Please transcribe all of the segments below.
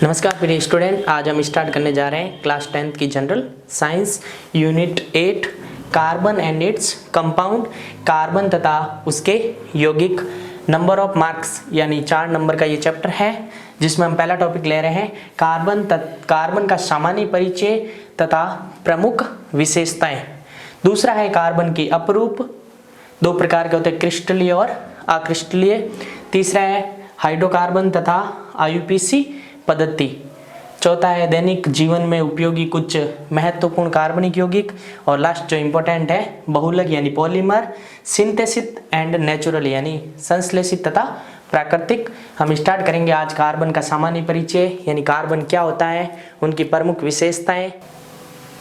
नमस्कार प्रिय स्टूडेंट, आज हम स्टार्ट करने जा रहे हैं क्लास 10th की general science unit 8 carbon and its compound. Carbon तथा उसके यौगिक, नंबर ऑफ मार्क्स यानी 4 नंबर का ये चैप्टर है, जिसमें हम पहला टॉपिक ले रहे हैं कार्बन का सामान्य परिचय तथा प्रमुख विशेषताएं। दूसरा है कार्बन की अपरूप, 2 प्रकार के होते हैं, क्रिस्टलीय और अक्रिस्टलीय। तीसरा है हाइड्रोकार्बन तथा आईयूपीएसी पद्धति। चौथा है दैनिक जीवन में उपयोगी कुछ महत्वपूर्ण कार्बनिक यौगिक। और लास्ट जो इम्पोर्टेंट है बहुलक यानी पॉलीमर, सिंथेसिस एंड नेचुरल यानी संश्लेषित तथा प्राकृतिक। हम स्टार्ट करेंगे आज कार्बन का सामान्य परिचय यानी कार्बन क्या होता है, उनकी प्रमुख विशेषताएं।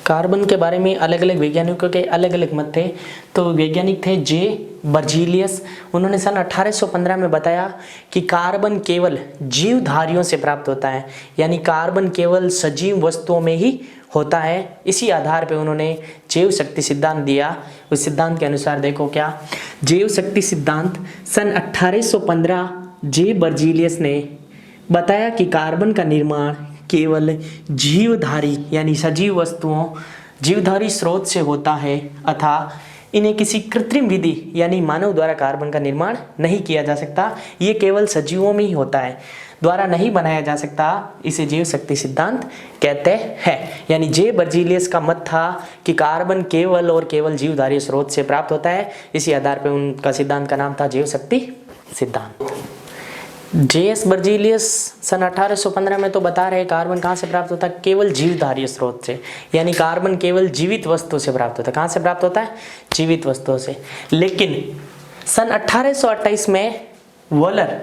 कार्बन के बारे में अलग अलग वैज्ञानिकों के अलग अलग मत थे। तो वैज्ञानिक थे जे बर्जीलियस। उन्होंने सन 1815 में बताया कि कार्बन केवल जीवधारियों से प्राप्त होता है, यानी कार्बन केवल सजीव वस्तुओं में ही होता है। इसी आधार पर उन्होंने जैव शक्ति सिद्धांत दिया। उस सिद्धांत के अनुसार देखो क्या, जैव शक्ति सिद्धांत सन 1815 जे बर्जीलियस ने बताया कि कार्बन का निर्माण केवल जीवधारी यानी सजीव वस्तुओं, जीवधारी स्रोत से होता है अथा इन्हें किसी कृत्रिम विधि यानी मानव द्वारा कार्बन का निर्माण नहीं किया जा सकता। ये केवल सजीवों में ही होता है, द्वारा नहीं बनाया जा सकता। इसे जैव शक्ति सिद्धांत कहते हैं। यानी जे बर्जीलियस का मत था कि कार्बन केवल और केवल जीवधारी स्रोत से प्राप्त होता है। इसी आधार पर उनका सिद्धांत का नाम था जैव शक्ति सिद्धांत। जे.एस. बर्जीलियस सन 1815 में तो बता रहे कार्बन कहाँ से प्राप्त होता है, केवल जीवधारी स्रोत से, यानी कार्बन केवल जीवित वस्तु से प्राप्त होता है। कहाँ से प्राप्त होता है, जीवित वस्तुओं से। लेकिन सन 1828 में वॉलर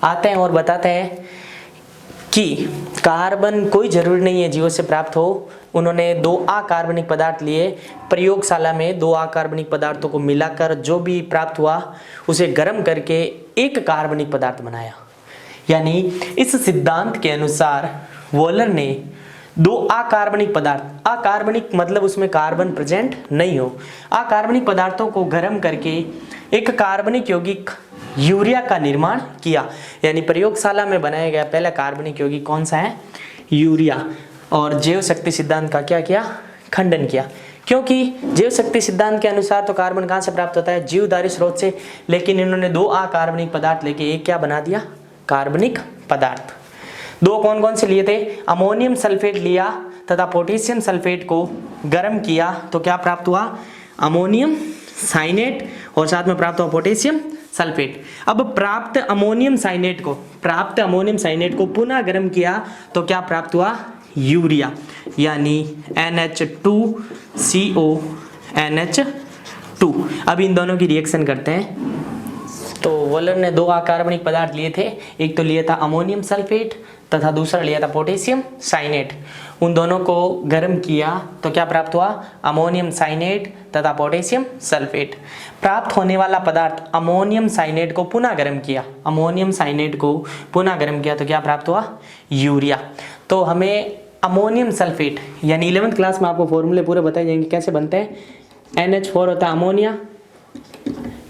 आते हैं और बताते हैं कि कार्बन कोई जरूरी नहीं है जीवों से प्राप्त हो। उन्होंने 2 अकार्बनिक पदार्थ लिए, प्रयोगशाला में 2 अकार्बनिक पदार्थों को मिलाकर जो भी प्राप्त हुआ उसे गर्म करके एक कार्बनिक पदार्थ बनाया। यानी इस सिद्धांत के अनुसार वॉलर ने 2 अकार्बनिक पदार्थ, अकार्बनिक मतलब उसमें कार्बन प्रेजेंट नहीं हो, अकार्बनिक पदार्थों को गर्म करके एक कार्बनिक यौगिक यूरिया का निर्माण किया। यानी प्रयोगशाला में बनाया गया पहला कार्बनिक यौगिक कौन सा है, यूरिया। और जैव शक्ति सिद्धांत का क्या किया, खंडन किया। क्योंकि जैव शक्ति सिद्धांत के अनुसार तो कार्बन कहाँ से प्राप्त होता है, जीवधारी स्रोत से। लेकिन इन्होंने 2 अकार्बनिक पदार्थ लेके एक क्या बना दिया, कार्बनिक पदार्थ। 2 कौन कौन से लिए थे, अमोनियम सल्फेट लिया तथा पोटेशियम सल्फेट को गर्म किया तो क्या प्राप्त हुआ, अमोनियम साइनेट, और साथ में प्राप्त हुआ पोटेशियम सल्फेट। अब प्राप्त अमोनियम साइनेट को पुनः गर्म किया तो क्या प्राप्त हुआ, यूरिया, यानी NH2CO NH2। अब इन दोनों की रिएक्शन करते हैं। तो वॉलर ने 2 अकार्बनिक पदार्थ लिए थे, एक तो लिया था अमोनियम सल्फेट तथा दूसरा लिया था पोटेशियम साइनेट। उन दोनों को गर्म किया तो क्या प्राप्त हुआ, अमोनियम साइनेट तथा पोटेशियम सल्फेट। प्राप्त होने वाला पदार्थ अमोनियम साइनेट को पुनः गर्म किया, तो क्या प्राप्त हुआ, यूरिया। तो हमें अमोनियम सल्फेट यानी 11th क्लास में आपको फॉर्मूले पूरे बताए जाएंगे कैसे बनते हैं। NH4 होता है अमोनिया,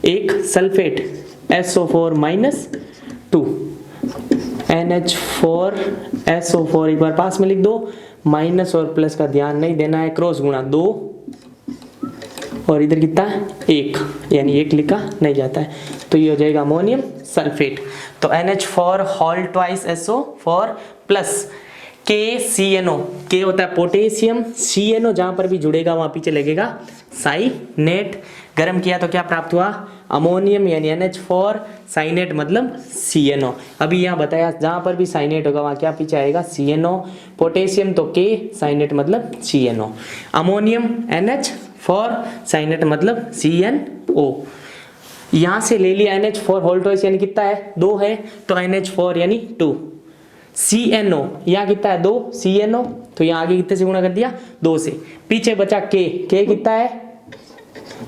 एक सल्फेट SO4-2, NH4SO4 एक बार पास में लिख दो, माइनस और प्लस का ध्यान नहीं देना है, क्रॉस गुणा 2 और इधर कितना है 1, यानी 1 लिखा नहीं जाता है, तो ये हो जाएगा अमोनियम सल्फेट। तो NH4 whole twice SO4 plus KCNO, के होता है पोटेशियम, CNO जहां पर भी जुड़ेगा वहां पीछे लगेगा साइनेट। गर्म किया तो क्या प्राप्त हुआ, अमोनियम यानी NH4, साइनेट मतलब CNO। अभी यहाँ बताया जहां पर भी साइनेट होगा वहां क्या पीछे आएगा, CNO। पोटेशियम तो K, साइनेट मतलब CNO। अमोनियम NH4, साइनेट मतलब CNO। यहाँ से ले लिया NH4 होल ट्वाइस यानी कितना है, 2 है, तो NH4 यानी 2। CNO यहाँ कितना है, 2 CNO, तो यहाँ आगे कितने से गुणा कर दिया, 2 से। पीछे बचा K कितना है,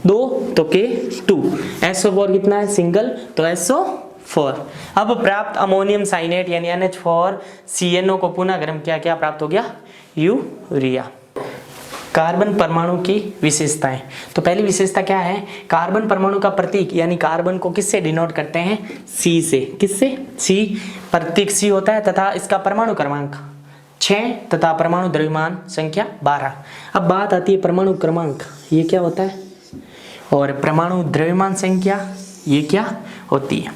2, तो K 2। SO4 कितना है, सिंगल, तो SO4। अब प्राप्त अमोनियम साइनेट यानी NH4 CNO को पुनः गर्म किया, क्या प्राप्त हो गया, यूरिया। कार्बन परमाणु की विशेषताएं। तो पहली विशेषता क्या है, कार्बन परमाणु का प्रतीक यानी कार्बन को किससे डिनोट करते हैं, सी से। किससे, सी, प्रतीक सी होता है तथा इसका परमाणु क्रमांक 6 तथा परमाणु द्रव्यमान संख्या 12। अब बात आती है परमाणु क्रमांक, ये क्या होता है, और परमाणु द्रव्यमान संख्या ये क्या होती है।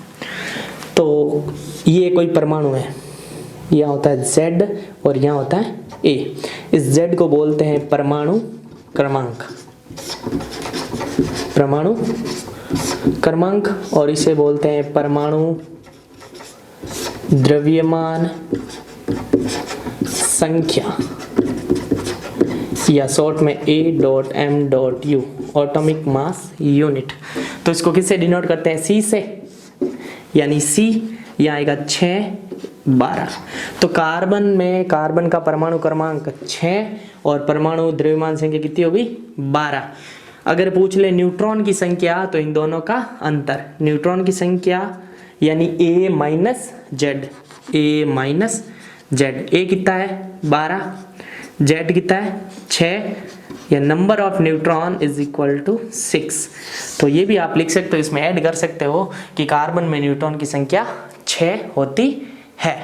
तो ये कोई परमाणु है, यहाँ होता है Z और यहाँ होता है A। इस Z को बोलते हैं परमाणु क्रमांक, परमाणु क्रमांक, और इसे बोलते हैं परमाणु द्रव्यमान संख्या, या शॉर्ट में A.M.U, एटॉमिक मास यूनिट। तो इसको किससे डिनोट करते हैं, C से, यानी C यहाँ आएगा 6, 12। तो कार्बन में कार्बन का परमाणु क्रमांक 6 और परमाणु द्रव्यमान संख्या कितनी होगी, 12। अगर पूछ ले न्यूट्रॉन की संख्या तो इन दोनों का अंतर, न्यूट्रॉन की संख्या यानी A minus Z, A minus Z. A कितना है 12, Z कितना है 6, या number of neutron is equal to 6। तो ये भी आप लिख सकते हो, इसमें ऐड कर सकते हो कि कार्बन में न्यूट्रॉन की संख्या 6 होती है।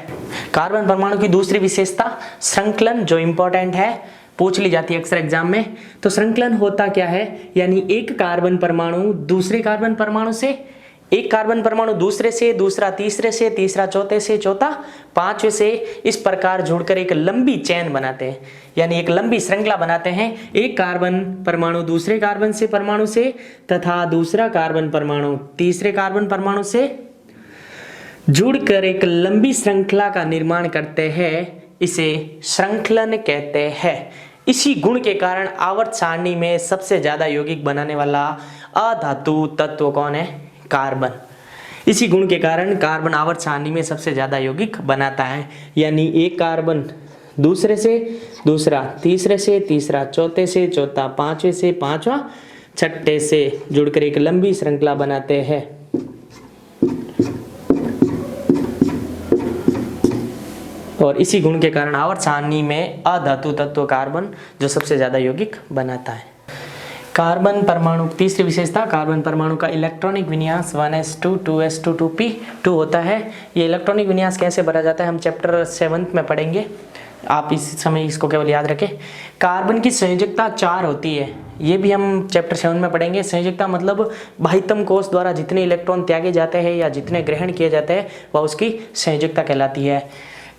कार्बन परमाणु की दूसरी विशेषता श्रृंखलन, जो इंपॉर्टेंट है, पूछ ली जाती है अक्सर एग्जाम में। तो श्रृंखलन होता क्या है, यानी एक कार्बन परमाणु दूसरे कार्बन परमाणु से, एक कार्बन परमाणु दूसरे से, दूसरा तीसरे से, तीसरा चौथे से, चौथा पांचवें से, इस प्रकार जुड़कर एक लंबी चेन बनाते हैं, यानी एक लंबी श्रृंखला बनाते हैं। एक कार्बन परमाणु दूसरे कार्बन से परमाणु से तथा दूसरा कार्बन परमाणु तीसरे कार्बन परमाणु से जुड़कर एक लंबी श्रृंखला का निर्माण करते हैं, इसे श्रृंखलन कहते हैं। इसी गुण के कारण आवर्त सारणी में सबसे ज्यादा यौगिक बनाने वाला अधातु तत्व कौन है, कार्बन। इसी गुण के कारण कार्बन आवर्त सारणी में सबसे ज्यादा यौगिक बनाता है, यानी एक कार्बन दूसरे से, दूसरा तीसरे से, तीसरा चौथे से, चौथा पांचवें से, पांचवा छठे से जुड़कर एक लंबी श्रृंखला बनाते हैं। और इसी गुण के कारण आवर्त सारणी में अधातु तत्व कार्बन जो सबसे ज्यादा यौगिक बनाता है। कार्बन परमाणु तीसरी विशेषता, कार्बन परमाणु का इलेक्ट्रॉनिक विन्यास 1s2 2s2 2p2 होता है। ये इलेक्ट्रॉनिक विन्यास कैसे भरा जाता है हम चैप्टर 7 में पढ़ेंगे, आप इस समय इसको केवल याद रखें। कार्बन की संयोजकता 4 होती है, ये भी हम चैप्टर 7 में पढ़ेंगे। संयोजकता मतलब बाह्यतम कोश द्वारा जितने इलेक्ट्रॉन त्यागे जाते हैं या जितने ग्रहण किए जाते हैं वह उसकी संयोजकता कहलाती है।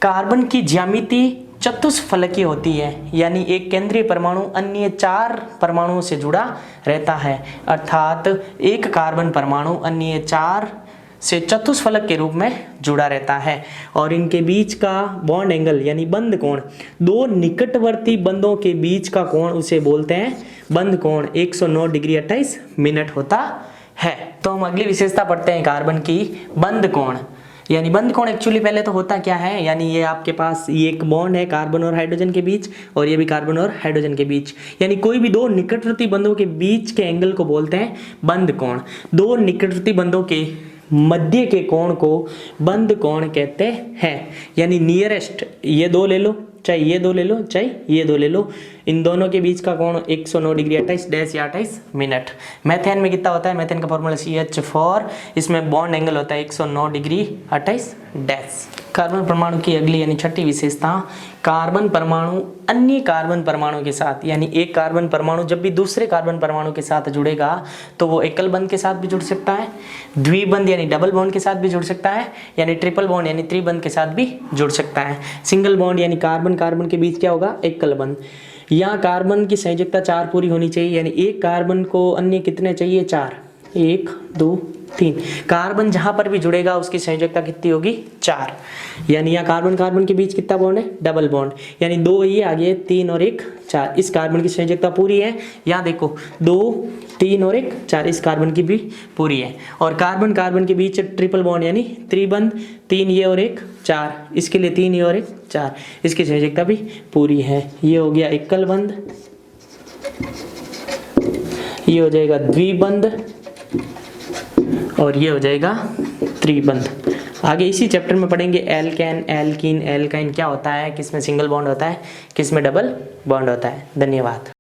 कार्बन की ज्यामिति चतुष्फलकीय होती है, यानी एक केंद्रीय परमाणु अन्य 4 परमाणुओं से जुड़ा रहता है, अर्थात एक कार्बन परमाणु अन्य 4 से चतुष्फलक के रूप में जुड़ा रहता है। और इनके बीच का बॉन्ड एंगल यानी बंध कोण, दो निकटवर्ती बंधों के बीच का कोण उसे बोलते हैं बंध कोण, 109 डिग्री 28 मिनट होता है। तो हम अगली विशेषता पढ़ते हैं कार्बन की, बंध कोण। यानी बंध कोण एक्चुअली पहले तो होता क्या है, यानी ये आपके पास ये एक बॉन्ड है कार्बन और हाइड्रोजन के बीच, और ये भी कार्बन और हाइड्रोजन के बीच, यानी कोई भी दो निकटवर्ती बंधों के बीच के एंगल को बोलते हैं बंध कोण। दो निकटवर्ती बंधों के मध्य के कोण को बंध कोण कहते हैं, यानी नियरेस्ट, ये दो ले लो, चाहे ये दो ले लो, चाहे ये दो ले लो, इन दोनों के बीच का कोण 109 डिग्री 28 डैश या 28 मिनट। मेथेन में कितना होता है, मेथेन का फॉर्मूला CH4, इसमें बॉन्ड एंगल होता है 109 डिग्री 28 डैश। कार्बन परमाणु की अगली यानी छठी विशेषता, कार्बन परमाणु अन्य कार्बन परमाणु के साथ, यानी एक कार्बन परमाणु जब भी दूसरे कार्बन परमाणु के साथ जुड़ेगा तो वो एकल बंध के साथ भी जुड़ सकता है, द्विबंध यानी डबल बॉन्ड के साथ भी जुड़ सकता है, यानी ट्रिपल बॉन्ड यानी त्रिबंध के साथ भी जुड़ सकता है। सिंगल बॉन्ड यानी कार्बन कार्बन के बीच क्या होगा, एकल बंध। यहाँ कार्बन की संयोजकता 4 पूरी होनी चाहिए, यानी एक कार्बन को अन्य कितने चाहिए, 4, 1 2 3। कार्बन जहां पर भी जुड़ेगा उसकी संयोजकता कितनी होगी, 4। यानी यहाँ कार्बन कार्बन के बीच कितना बॉन्ड है, डबल बॉन्ड, यानी 2 ये आगे 3 और 1 4। इस कार्बन की संयोजकता पूरी है, यहाँ देखो 2 3 और 1 4, इस कार्बन की भी पूरी है। और कार्बन कार्बन के बीच ट्रिपल बॉन्ड यानी त्रिबंध, 3 ये और 1 4, इसके लिए 3 ये और 1 4, इसकी संयोजकता भी पूरी है। ये हो गया एकल बंध, ये हो जाएगा द्विबंध और ये हो जाएगा त्रिबंध। आगे इसी चैप्टर में पढ़ेंगे एल्केन, एल्कीन, एल्काइन क्या होता है, किसमें सिंगल बॉन्ड होता है, किसमें डबल बॉन्ड होता है। धन्यवाद।